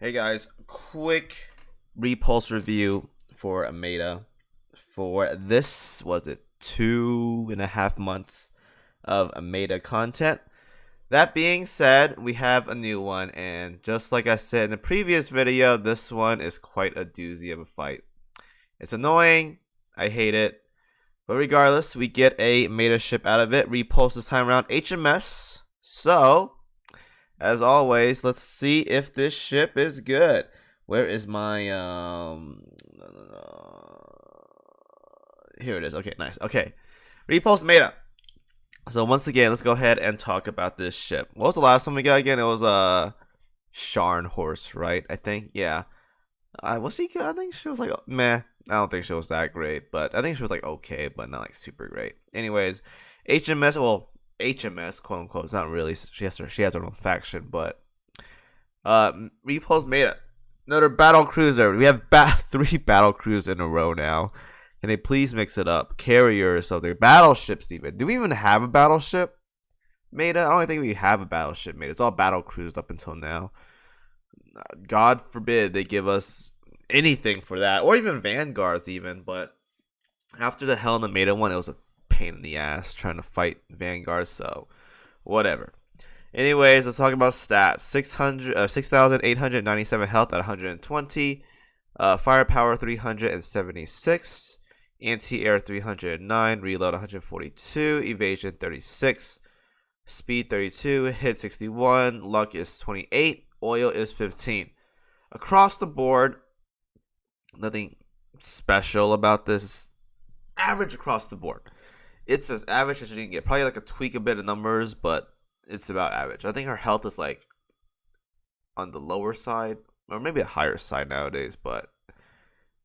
Hey guys, quick Repulse review for a Meta for this, was it 2.5 months of a Meta content. That being said, we have a new one, and just like I said in the previous video, this one is quite a doozy of a fight. It's annoying, I hate it, but regardless, we get a Meta ship out of it. Repulse this time around HMS. So as always, let's see if this ship is good. Where is my here it is. Okay, nice. Okay. Repulse Meta. So once again, let's go ahead and talk about this ship. What was the last one we got again? It was Sharn Horse, right? I think. Yeah. Was she good? I think she was like meh. I don't think she was that great, but I think she was like okay, but not like super great. Anyways, HMS, well, HMS, quote unquote. It's not really. She has her own faction, but Repulse Meta, another battle cruiser. We have 3 battle cruisers in a row now. Can they please mix it up? Carrier or something. Battleships even. Do we even have a battleship Meta? I don't think we have a battleship Meta. It's all battle cruisers up until now. God forbid they give us anything for that, or even Vanguards even. But after the Hell in the Meta one, it was a pain in the ass trying to fight Vanguard, so whatever. Anyways, let's talk about stats. 6,897 health at 120, firepower 376, anti-air 309, reload 142, evasion 36, speed 32, hit 61, luck is 28, oil is 15. Across the board, nothing special about this. Average across the board. It's as average as you can get. Probably like a tweak a bit of numbers, but it's about average. I think her health is like on the lower side, or maybe a higher side nowadays, but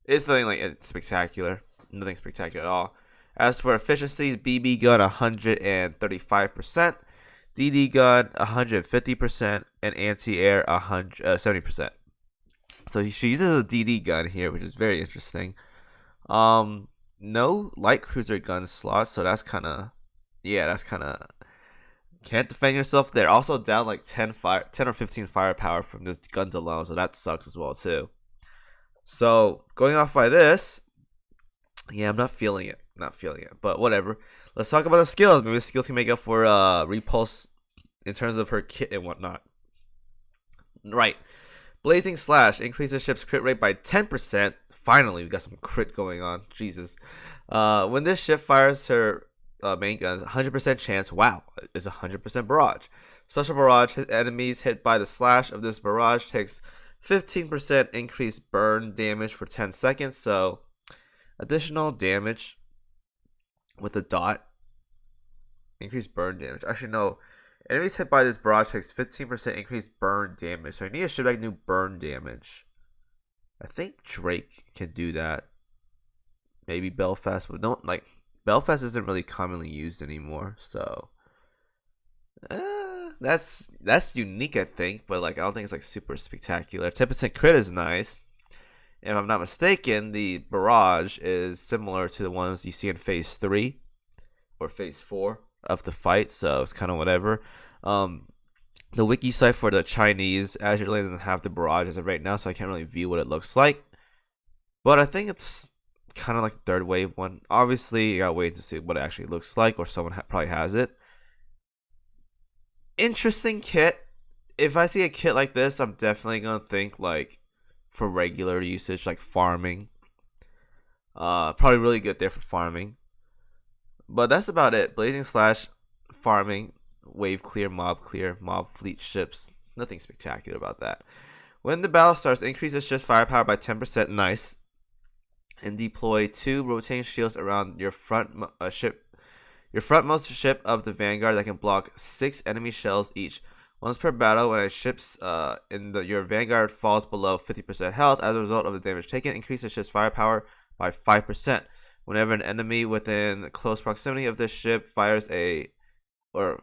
it's nothing like spectacular. Nothing spectacular at all. As for efficiencies, BB gun 135%, DD gun 150%, and anti-air 70%. So she uses a DD gun here, which is very interesting. No light cruiser gun slots, so that's kind of can't defend yourself there. Also down like 10 or 15 firepower from just guns alone, so that sucks as well too. So going off by this, yeah, I'm not feeling it. But whatever. Let's talk about the skills. Maybe the skills can make up for Repulse in terms of her kit and whatnot. Right. Blazing Slash increases ship's crit rate by 10%. Finally, we got some crit going on. Jesus. When this ship fires her main guns, 100% chance. Wow, it's 100% barrage. Special barrage. Enemies hit by the slash of this barrage takes 15% increased burn damage for 10 seconds. So, additional damage with a dot. Increased burn damage. Actually, no. Enemies hit by this barrage takes 15% increased burn damage. So, I need a ship that can do burn damage. I think Drake can do that. Maybe Belfast, but don't like Belfast isn't really commonly used anymore. So that's unique, I think, but like I don't think it's like super spectacular. 10% crit is nice. If I'm not mistaken, the barrage is similar to the ones you see in Phase 3 or Phase 4 of the fight. So it's kind of whatever. The wiki site for the Chinese Azur lane doesn't have the barrage as of right now, so I can't really view what it looks like. But I think it's kind of like the third wave one. Obviously, you gotta wait to see what it actually looks like, or someone probably has it. Interesting kit. If I see a kit like this, I'm definitely gonna think like for regular usage, like farming. Probably really good there for farming. But that's about it. Blazing Slash, farming. Wave clear, mob fleet ships. Nothing spectacular about that. When the battle starts, increase the ship's firepower by 10%. Nice. And deploy 2 rotating shields around your front ship. Your frontmost ship of the Vanguard that can block 6 enemy shells each. Once per battle, when a ship's your Vanguard falls below 50% health as a result of the damage taken, increase the ship's firepower by 5%. Whenever an enemy within close proximity of this ship fires a level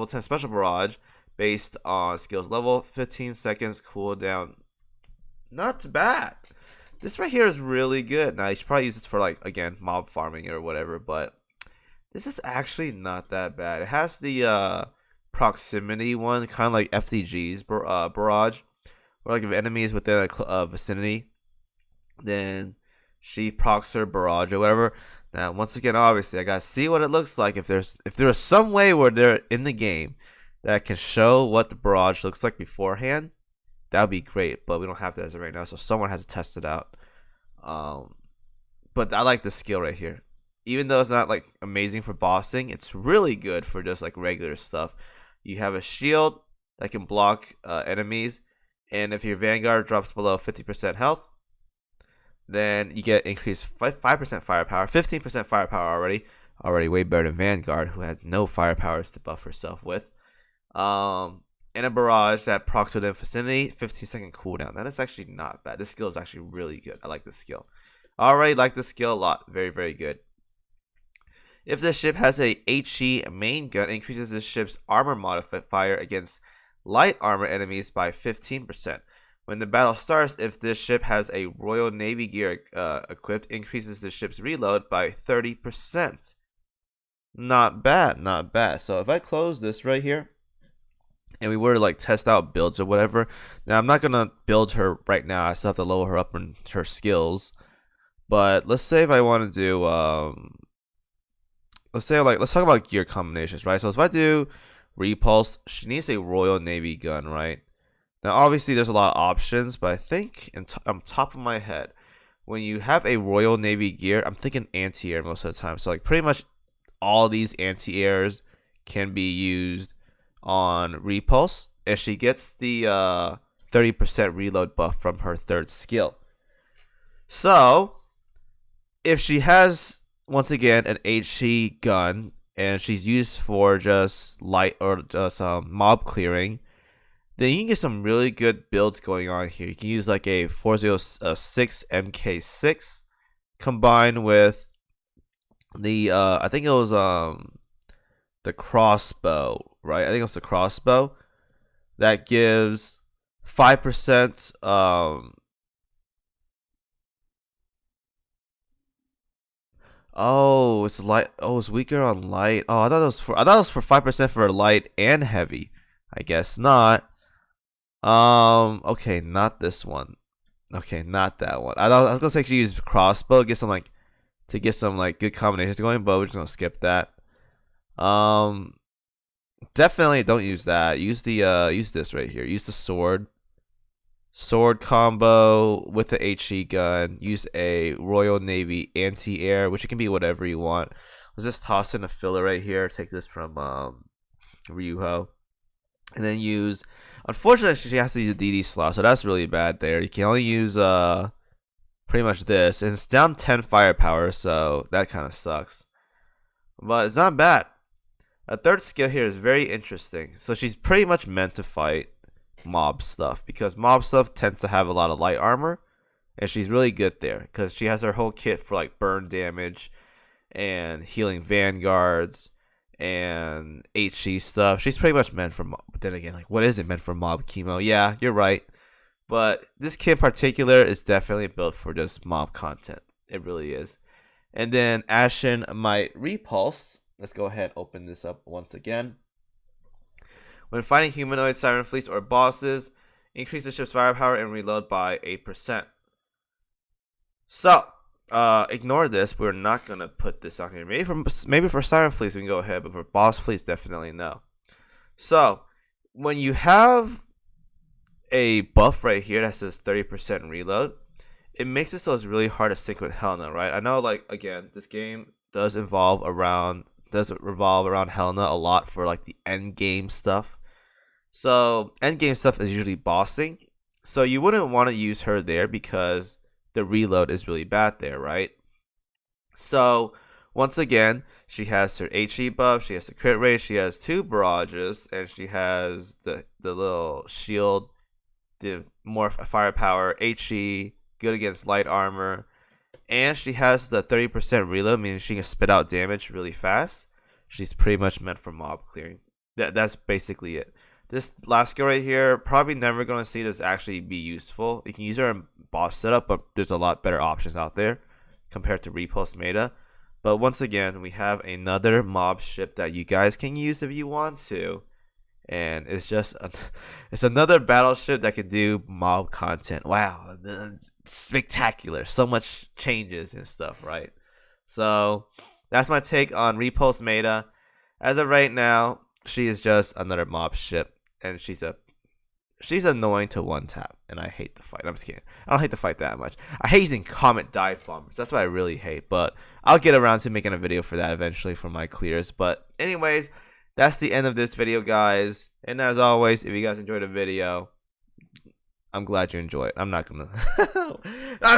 10 special barrage based on skills level, 15 seconds cooldown. Not bad. This right here is really good. Now you should probably use this for like, again, mob farming or whatever, but this is actually not that bad. It has the proximity one, kind of like FDG's barrage, or like if enemies within a vicinity, then she procs her barrage or whatever. Now, once again, obviously, I gotta see what it looks like. If there's some way where they're in the game that can show what the barrage looks like beforehand, that would be great. But we don't have that as of right now, so someone has to test it out. Um, but I like this skill right here. Even though it's not like amazing for bossing, it's really good for just like regular stuff. You have a shield that can block enemies, and if your Vanguard drops below 50% health, then you get increased 5% firepower, 15% firepower already way better than Vanguard, who had no firepowers to buff herself with. And a barrage that procs within vicinity, 15-second cooldown. That is actually not bad. This skill is actually really good. I like this skill. I already like this skill a lot. Very, very good. If the ship has a HE main gun, increases the ship's armor modifier against light armor enemies by 15%. When the battle starts, if this ship has a Royal Navy gear equipped, increases the ship's reload by 30%. Not bad, not bad. So if I close this right here, and we were to like test out builds or whatever, now I'm not gonna build her right now. I still have to lower her up in her skills. But let's say if I want to do, let's talk about gear combinations, right? So if I do Repulse, she needs a Royal Navy gun, right? Now, obviously, there's a lot of options, but I think on top of my head, when you have a Royal Navy gear, I'm thinking anti-air most of the time. So, like, pretty much all these anti-airs can be used on Repulse, and she gets the 30% reload buff from her third skill. So, if she has, once again, an HE gun, and she's used for just light or just mob clearing, then you can get some really good builds going on here. You can use like a 406 MK6 combined with the I think it was the crossbow, right? I think it was the crossbow that gives 5% oh, it's light. Oh, it's weaker on light. Oh, I thought it was for 5% for light and heavy. I guess not. Okay, not this one. Okay, not that one. I was gonna say you use crossbow, get some like good combinations going, but we're just gonna skip that. Definitely don't use that. Use this right here. Use the sword combo with the HE gun. Use a Royal Navy anti-air, which it can be whatever you want. Let's just toss in a filler right here. Take this from Ryuho, and then use. Unfortunately, she has to use a DD slot, so that's really bad there. You can only use pretty much this, and it's down 10 firepower, so that kind of sucks. But it's not bad. A third skill here is very interesting. So she's pretty much meant to fight mob stuff, because mob stuff tends to have a lot of light armor, and she's really good there because she has her whole kit for like burn damage and healing vanguards and HE stuff. She's pretty much meant for mob. But then again, like, what is it meant for mob, Kimo? Yeah, you're right. But this kit in particular is definitely built for just mob content. It really is. And then Ashen Might Repulse. Let's go ahead and open this up once again. When fighting humanoid, siren fleets, or bosses, increase the ship's firepower and reload by 8%. So, ignore this. We're not gonna put this on here. Maybe for siren fleets we can go ahead, but for boss fleets, definitely no. So, when you have a buff right here that says 30% reload, it makes it so it's really hard to sync with Helena, right? I know, like, again, this game does revolve around Helena a lot for like the end game stuff. So end game stuff is usually bossing. So you wouldn't want to use her there because the reload is really bad there, right? So once again, she has her HE buff, she has the crit rate, she has 2 barrages, and she has the little shield, the more firepower, HE, good against light armor, and she has the 30% reload, meaning she can spit out damage really fast. She's pretty much meant for mob clearing. That's basically it. This last skill right here, probably never going to see this actually be useful. You can use her in boss setup, but there's a lot better options out there compared to Repulse Meta. But once again, we have another mob ship that you guys can use if you want to. and it's just it's another battleship that can do mob content. Wow, spectacular! So much changes and stuff, right? So that's my take on Repulse meta. As of right now, she is just another mob ship, and she's annoying to one tap, and I hate the fight. I'm just kidding. I don't hate the fight that much. I hate using Comet Dive Bombers. That's what I really hate, but I'll get around to making a video for that eventually for my clears. But anyways, that's the end of this video, guys. And as always, if you guys enjoyed the video, I'm glad you enjoyed it. I'm not gonna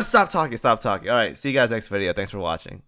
stop talking. All right, see you guys next video. Thanks for watching.